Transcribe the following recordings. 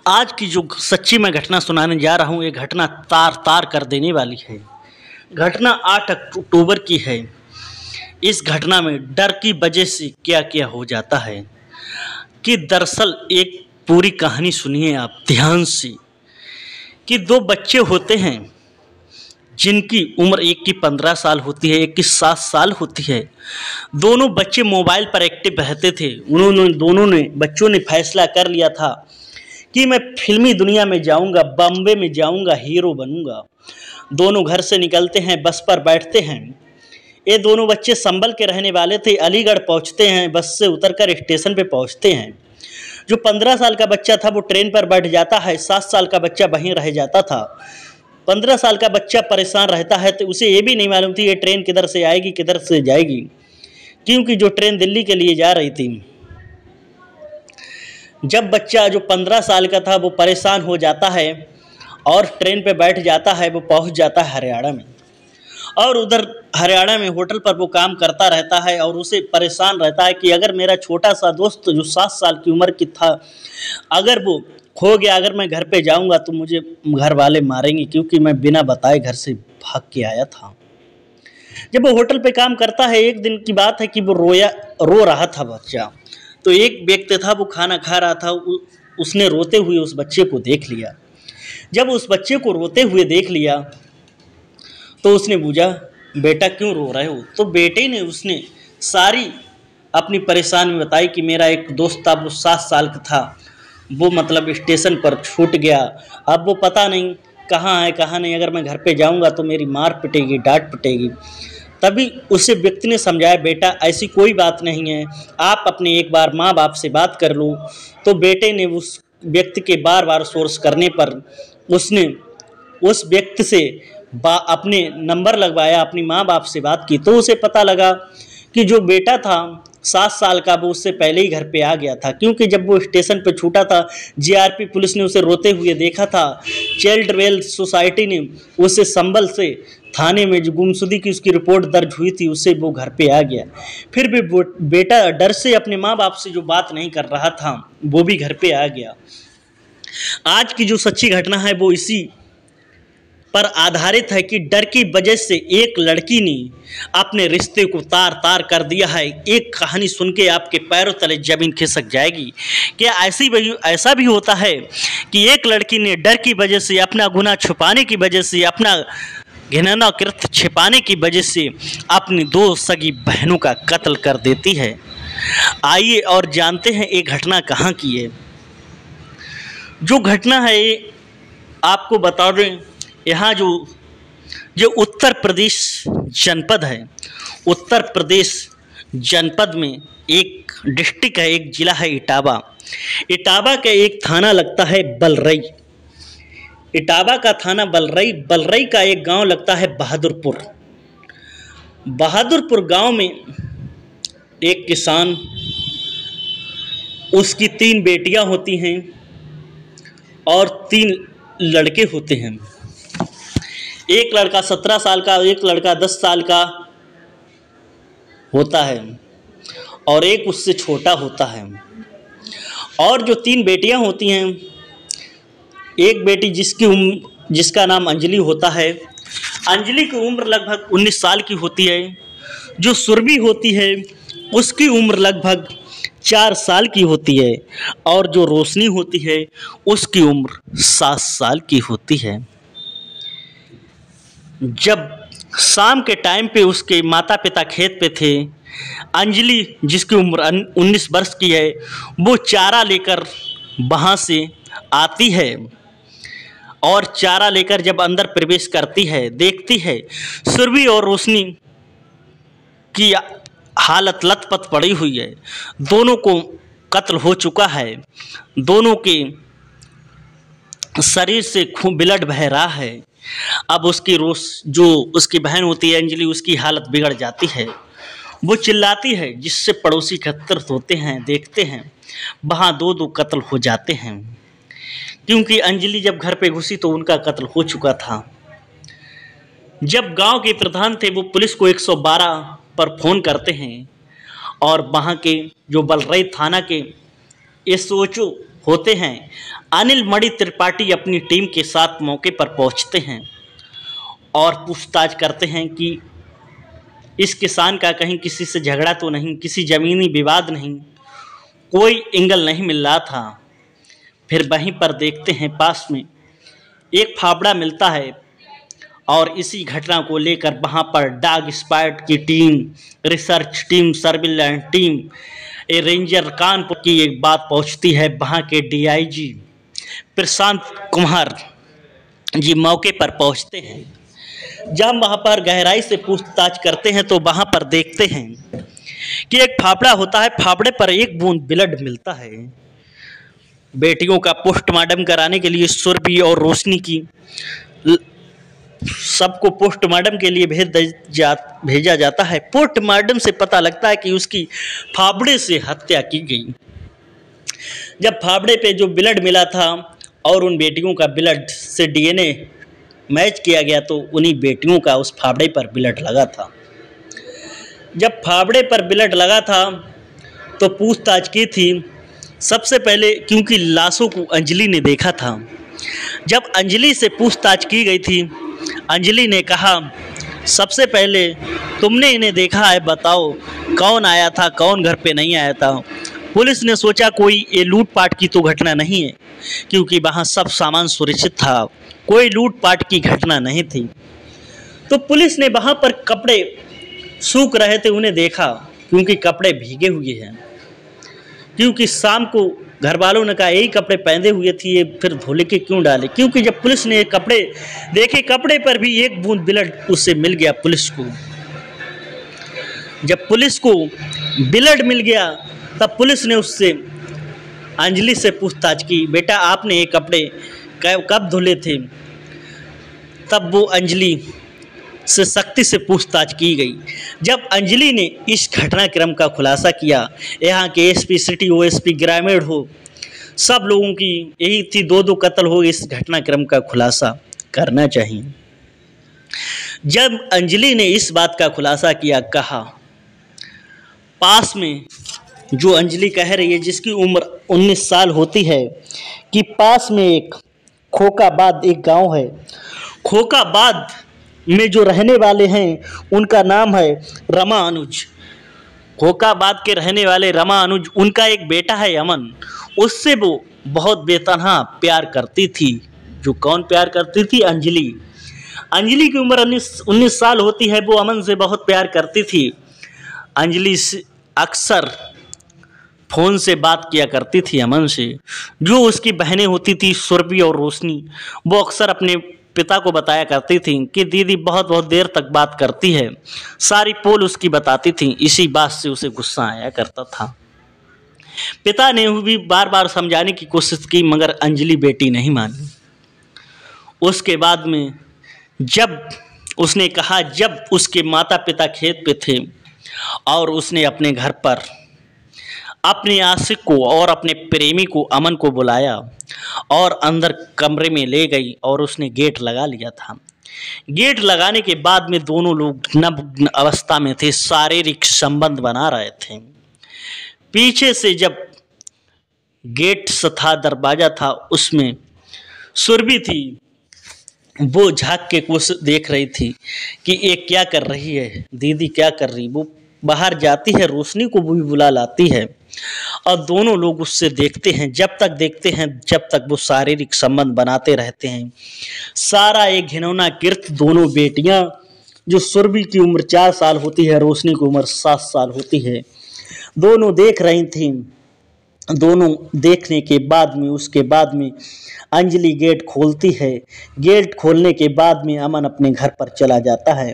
आज की जो सच्ची मैं घटना सुनाने जा रहा हूँ, ये घटना तार तार कर देने वाली है। घटना 8 अक्टूबर की है। इस घटना में डर की वजह से क्या क्या हो जाता है कि दरअसल एक पूरी कहानी सुनिए आप ध्यान से। कि दो बच्चे होते हैं जिनकी उम्र एक की 15 साल होती है, एक की 7 साल होती है। दोनों बच्चे मोबाइल पर एक्टिव रहते थे। दोनों ने बच्चों ने फैसला कर लिया था कि मैं फिल्मी दुनिया में जाऊंगा, बॉम्बे में जाऊंगा, हीरो बनूंगा। दोनों घर से निकलते हैं, बस पर बैठते हैं। ये दोनों बच्चे संभल के रहने वाले थे। अलीगढ़ पहुंचते हैं, बस से उतरकर स्टेशन पे पहुंचते हैं। जो 15 साल का बच्चा था वो ट्रेन पर बैठ जाता है, 7 साल का बच्चा वहीं रह जाता था। 15 साल का बच्चा परेशान रहता है तो उसे ये भी नहीं मालूम थी ये ट्रेन किधर से आएगी किधर से जाएगी, क्योंकि जो ट्रेन दिल्ली के लिए जा रही थी। जब बच्चा जो 15 साल का था वो परेशान हो जाता है और ट्रेन पे बैठ जाता है, वो पहुंच जाता है हरियाणा में। और उधर हरियाणा में होटल पर वो काम करता रहता है और उसे परेशान रहता है कि अगर मेरा छोटा सा दोस्त जो 7 साल की उम्र की था, अगर वो खो गया, अगर मैं घर पे जाऊंगा तो मुझे घर वाले मारेंगे, क्योंकि मैं बिना बताए घर से भाग के आया था। जब वो होटल पे काम करता है, एक दिन की बात है कि वो रो रहा था बच्चा। तो एक व्यक्ति था, वो खाना खा रहा था, उसने रोते हुए उस बच्चे को देख लिया। जब उस बच्चे को रोते हुए देख लिया तो उसने पूछा, बेटा क्यों रो रहे हो? तो बेटे ने उसने सारी अपनी परेशानी बताई कि मेरा एक दोस्त था, वो 7 साल का था, वो मतलब स्टेशन पर छूट गया। अब वो पता नहीं कहाँ है कहाँ नहीं, अगर मैं घर पे जाऊंगा तो मेरी मार पिटेगी, डांट पिटेगी। तभी उसे व्यक्ति ने समझाया, बेटा ऐसी कोई बात नहीं है, आप अपने एक बार माँ बाप से बात कर लो। तो बेटे ने उस व्यक्ति के बार बार सोर्स करने पर उसने उस व्यक्ति से अपने नंबर लगवाया, अपनी माँ बाप से बात की। तो उसे पता लगा कि जो बेटा था 7 साल का, वो उससे पहले ही घर पे आ गया था, क्योंकि जब वो स्टेशन पे छूटा था जीआरपी पुलिस ने उसे रोते हुए देखा था। चाइल्ड वेल सोसाइटी ने उसे संभल से थाने में जो गुमशुदगी की उसकी रिपोर्ट दर्ज हुई थी, उससे वो घर पे आ गया। फिर भी बेटा डर से अपने माँ बाप से जो बात नहीं कर रहा था, वो भी घर पे आ गया। आज की जो सच्ची घटना है वो इसी पर आधारित है कि डर की वजह से एक लड़की ने अपने रिश्ते को तार तार कर दिया है। एक कहानी सुन के आपके पैरों तले जमीन खिसक जाएगी। क्या ऐसा भी होता है कि एक लड़की ने डर की वजह से, अपना गुनाह छुपाने की वजह से, अपना घिनौना कृत्य छिपाने की वजह से अपनी 2 सगी बहनों का कत्ल कर देती है। आइए और जानते हैं ये घटना कहाँ की है। जो घटना है ये आपको बता दें, यहाँ जो उत्तर प्रदेश जनपद है, उत्तर प्रदेश जनपद में एक डिस्ट्रिक्ट है, एक ज़िला है इटावा। इटावा का एक थाना लगता है बलरई। इटावा का थाना बलरई, बलरई का एक गांव लगता है बहादुरपुर। बहादुरपुर गांव में एक किसान, उसकी 3 बेटियां होती हैं और 3 लड़के होते हैं। एक लड़का 17 साल का, एक लड़का 10 साल का होता है और एक उससे छोटा होता है। और जो 3 बेटियां होती हैं, एक बेटी जिसका नाम अंजलि होता है। अंजलि की उम्र लगभग 19 साल की होती है। जो सुरभि होती है उसकी उम्र लगभग 4 साल की होती है और जो रोशनी होती है उसकी उम्र 7 साल की होती है। जब शाम के टाइम पे उसके माता पिता खेत पे थे, अंजलि जिसकी उम्र 19 वर्ष की है, वो चारा लेकर वहाँ से आती है और चारा लेकर जब अंदर प्रवेश करती है, देखती है सुरभि और रोशनी की हालत लथपथ पड़ी हुई है। दोनों को कत्ल हो चुका है, दोनों के शरीर से खून ब्लड बह रहा है। अब जो उसकी बहन होती है अंजलि, उसकी हालत बिगड़ जाती है। वो चिल्लाती है, जिससे पड़ोसी एकत्रित होते हैं, देखते हैं वहाँ 2 कत्ल हो जाते हैं। क्योंकि अंजलि जब घर पे घुसी तो उनका कत्ल हो चुका था। जब गांव के प्रधान थे वो पुलिस को 112 पर फ़ोन करते हैं और वहाँ के जो बलरई थाना के एसओएच होते हैं, अनिल मणि त्रिपाठी अपनी टीम के साथ मौके पर पहुंचते हैं और पूछताछ करते हैं कि इस किसान का कहीं किसी से झगड़ा तो नहीं, किसी ज़मीनी विवाद नहीं, कोई एंगल नहीं मिल रहा था। फिर वहीं पर देखते हैं पास में एक फावड़ा मिलता है और इसी घटना को लेकर वहाँ पर डॉग स्क्वाड की team, research team, surveillance team, ranger Kanpur की एक बात पहुँचती है। वहाँ के डीआईजी प्रशांत कुमार जी मौके पर पहुँचते हैं। जब हम वहाँ पर गहराई से पूछताछ करते हैं तो वहाँ पर देखते हैं कि एक फावड़ा होता है, फावड़े पर एक बूंद ब्लड मिलता है। बेटियों का पोस्टमार्टम कराने के लिए सुरभि और रोशनी की सबको पोस्टमार्टम के लिए भेजा जाता है। पोस्टमार्टम से पता लगता है कि उसकी फावड़े से हत्या की गई। जब फावड़े पे जो ब्लड मिला था और उन बेटियों का ब्लड से डीएनए मैच किया गया तो उन्हीं बेटियों का उस फावड़े पर ब्लड लगा था। जब फावड़े पर ब्लड लगा था तो पूछताछ की थी सबसे पहले, क्योंकि लाशों को अंजलि ने देखा था। जब अंजलि से पूछताछ की गई थी, अंजलि ने कहा सबसे पहले तुमने इन्हें देखा है, बताओ कौन आया था, कौन घर पे नहीं आया था। पुलिस ने सोचा कोई ये लूटपाट की तो घटना नहीं है, क्योंकि वहाँ सब सामान सुरक्षित था, कोई लूटपाट की घटना नहीं थी। तो पुलिस ने वहाँ पर कपड़े सूख रहे थे उन्हें देखा, क्योंकि कपड़े भीगे हुए हैं, क्योंकि शाम को घर वालों ने कहा यही कपड़े पहने हुए थे, ये फिर धोले के क्यों डाले। क्योंकि जब पुलिस ने कपड़े देखे, कपड़े पर भी एक बूंद ब्लड उससे मिल गया पुलिस को। जब पुलिस को ब्लड मिल गया तब पुलिस ने उससे, अंजलि से पूछताछ की, बेटा आपने ये कपड़े कब धुले थे। तब वो अंजलि से सख्ती से पूछताछ की गई। जब अंजलि ने इस घटनाक्रम का खुलासा किया, यहाँ के एसपी सिटी हो, एसपी ग्रामीण हो, सब लोगों की यही थी, दो कत्ल हो, इस घटनाक्रम का खुलासा करना चाहिए। जब अंजलि ने इस बात का खुलासा किया, कहा पास में जो अंजलि कह रही है जिसकी उम्र 19 साल होती है, कि पास में एक खोकाबाद एक गांव है, खोकाबाद में जो रहने वाले हैं उनका नाम है रमा अनुज। खोकाबाद के रहने वाले रमा अनुज, उनका एक बेटा है अमन, उससे वो बहुत बेतनहा प्यार करती थी। जो कौन प्यार करती थी? अंजलि। अंजलि की उम्र 19 साल होती है, वो अमन से बहुत प्यार करती थी। अंजलि अक्सर फ़ोन से बात किया करती थी अमन से। जो उसकी बहनें होती थी सुरभि और रोशनी, वो अक्सर अपने पिता को बताया करती थी कि दीदी बहुत देर तक बात करती है, सारी पोल उसकी बताती थी। इसी बात से उसे गुस्सा आया करता था। पिता ने भी बार बार समझाने की कोशिश की, मगर अंजलि बेटी नहीं मानी। उसके बाद में जब उसने कहा, जब उसके माता पिता खेत पे थे और उसने अपने घर पर अपने आशिक को और अपने प्रेमी को अमन को बुलाया और अंदर कमरे में ले गई और उसने गेट लगा लिया था। गेट लगाने के बाद में दोनों लोग नग्न अवस्था में थे, शारीरिक संबंध बना रहे थे। पीछे से जब गेट था, दरवाजा था, उसमें सुरभि थी, वो झांक के कुछ देख रही थी कि ये क्या कर रही है, दीदी क्या कर रही। वो बाहर जाती है, रोशनी को भी बुला लाती है और दोनों लोग उससे देखते हैं। जब तक देखते हैं जब तक वो शारीरिक संबंध बनाते रहते हैं। सारा एक घिनौना कृत्य दोनों बेटियां, जो सुरभि की उम्र 4 साल होती है, रोशनी की उम्र 7 साल होती है, दोनों देख रही थी। दोनों देखने के बाद में, उसके बाद में अंजलि गेट खोलती है। गेट खोलने के बाद में अमन अपने घर पर चला जाता है।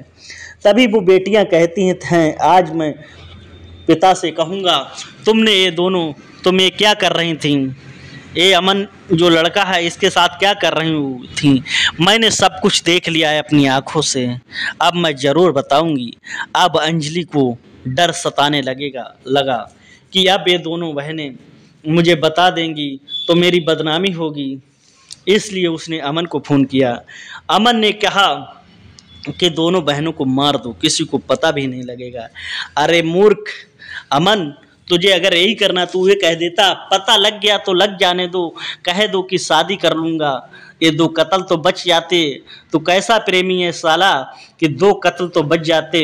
तभी वो बेटियां कहती हैं, आज मैं पिता से कहूँगा तुमने ये दोनों, तुम ये क्या कर रही थी, ये अमन जो लड़का है इसके साथ क्या कर रही थी। मैंने सब कुछ देख लिया है अपनी आँखों से, अब मैं ज़रूर बताऊँगी। अब अंजलि को डर सताने लगा कि अब ये दोनों बहनें मुझे बता देंगी तो मेरी बदनामी होगी। इसलिए उसने अमन को फ़ोन किया। अमन ने कहा कि दोनों बहनों को मार दो, किसी को पता भी नहीं लगेगा। अरे मूर्ख अमन, तुझे अगर यही करना तो ये कह देता, पता लग गया तो लग जाने दो, कह दो कि शादी कर लूँगा, ये 2 कत्ल तो बच जाते। तो कैसा प्रेमी है साला कि 2 कत्ल तो बच जाते।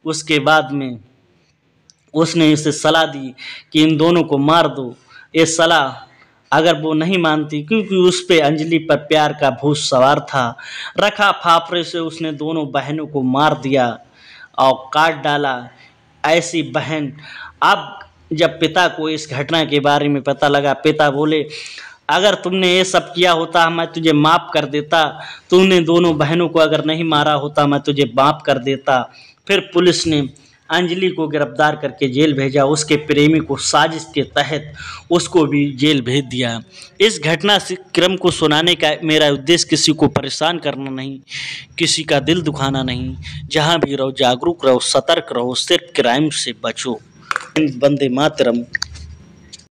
उसके बाद में उसने इसे सलाह दी कि इन दोनों को मार दो। ये सलाह अगर वो नहीं मानती, क्योंकि उस पे अंजलि पर प्यार का भूत सवार था, रखा फाफड़े से उसने दोनों बहनों को मार दिया और काट डाला। ऐसी बहन। अब जब पिता को इस घटना के बारे में पता लगा, पिता बोले अगर तुमने ये सब किया होता मैं तुझे माफ़ कर देता, तूने दोनों बहनों को अगर नहीं मारा होता मैं तुझे माफ़ कर देता। फिर पुलिस ने अंजलि को गिरफ्तार करके जेल भेजा, उसके प्रेमी को साजिश के तहत उसको भी जेल भेज दिया। इस घटना से क्रम को सुनाने का मेरा उद्देश्य किसी को परेशान करना नहीं, किसी का दिल दुखाना नहीं। जहाँ भी रहो जागरूक रहो, सतर्क रहो, सिर्फ क्राइम से बचो। वंदे मातरम।